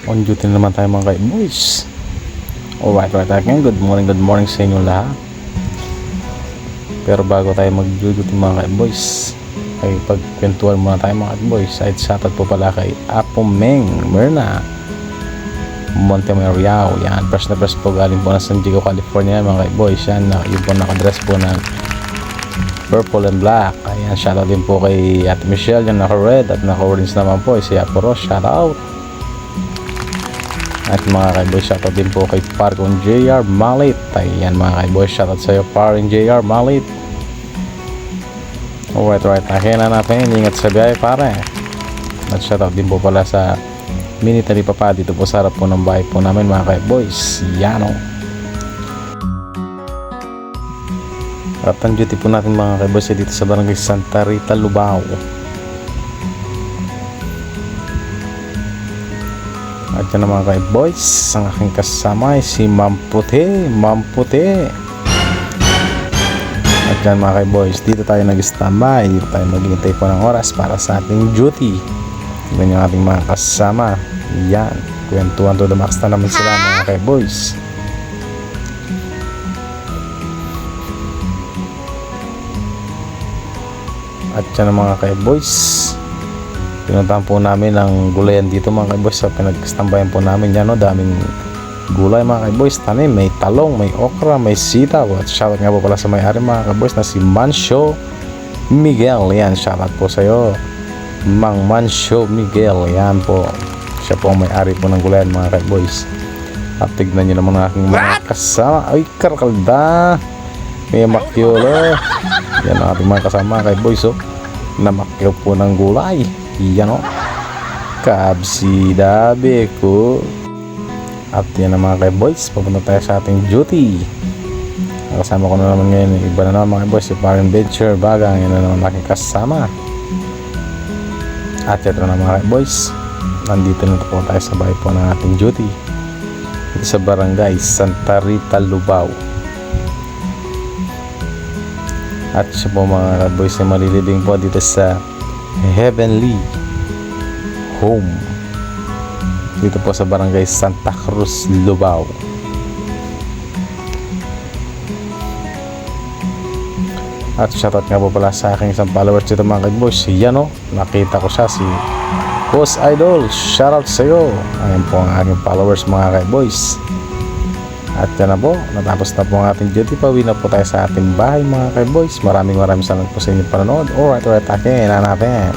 On duty na naman tayo mga boys. Alright again, good morning sa inyo lahat. Pero bago tayo mag-duty mga boys, ay pagkwentuhan muna tayo mga boys. Ay shoutout po pala kay Apo Meng Myrna Montemayor. Yan, fresh na fresh po galing po na San Diego, California mga boys. Yan, yun po nakadress po ng purple and black. Ayan, shoutout din po kay Ate Michelle, yung naka-red at naka-orange naman po si Apo Ross, shoutout. At mga kaiboy, shoutout din po kay Parkong JR Malit. Ayan mga kaiboy, shoutout sa iyo Parkong JR Malit. Alright, akin na natin, ingat sa biyahe pare. At shoutout din po pala sa Military Papa dito po sa harap po ng bahay po namin mga kaiboys. Yan o. At ang duty po natin mga kaiboys dito sa Barangay Santa Rita, Lubao. At yan na mga kaiboys, ang aking kasama ay si Ma'am Puti. At yan mga kaiboys, dito tayo nag-standby, dito tayo maghihintay po ng oras para sa ating duty. Yan yung ating mga kasama. Yan, kwentuhan to the max na naman sila mga kaiboys. At yan ang mga kaiboys, pinuntahan po namin ang gulayan dito mga kaiboys sa pinag-standbyan po namin. Yan o, daming gulay mga kaiboys, tanim, may talong, may okra, may sitaw. At shoutout nga po pala sa may-ari mga kaiboys na si Mancio Miguel. Yan, shoutout po sa iyo Mang Mancio Miguel. Yan po, siya po ang may-ari po ng gulayan mga kaiboys. At tignan nyo naman ang aking mga kasama. Ay, karkalda, may makyolo. Yan ang ating mga kasama kaiboys, namakyaw po ng gulay. Yan o, kabsidabi ko. At yan na mga kaiboys, papunta tayo sa ating duty. Kasama ko na naman ngayon, iba na naman mga kaiboys, si Parang Venture Bagang. Yan na naman aking kasama. At ito na mga kaiboys, nandito na po tayo sa bahay po ng ating duty dito sa Barangay Santa Rita, Lubao. At siya po mga kaiboys ay malilibing po dito sa Heavenly Home dito po sa Barangay Santa Cruz, Lubao. At shoutout nga po pala sa aking isang followers dito mga kaiboys. Yan o, nakita ko siya, si Boss Idol. Shoutout sa iyo. Ayan po ang aking followers mga kaiboys. At yan na po, natapos na po ang ating duty. Pauwi na po tayo sa ating bahay mga kaiboys. Maraming salamat po sa inyong panonood. Alright, akin na natin.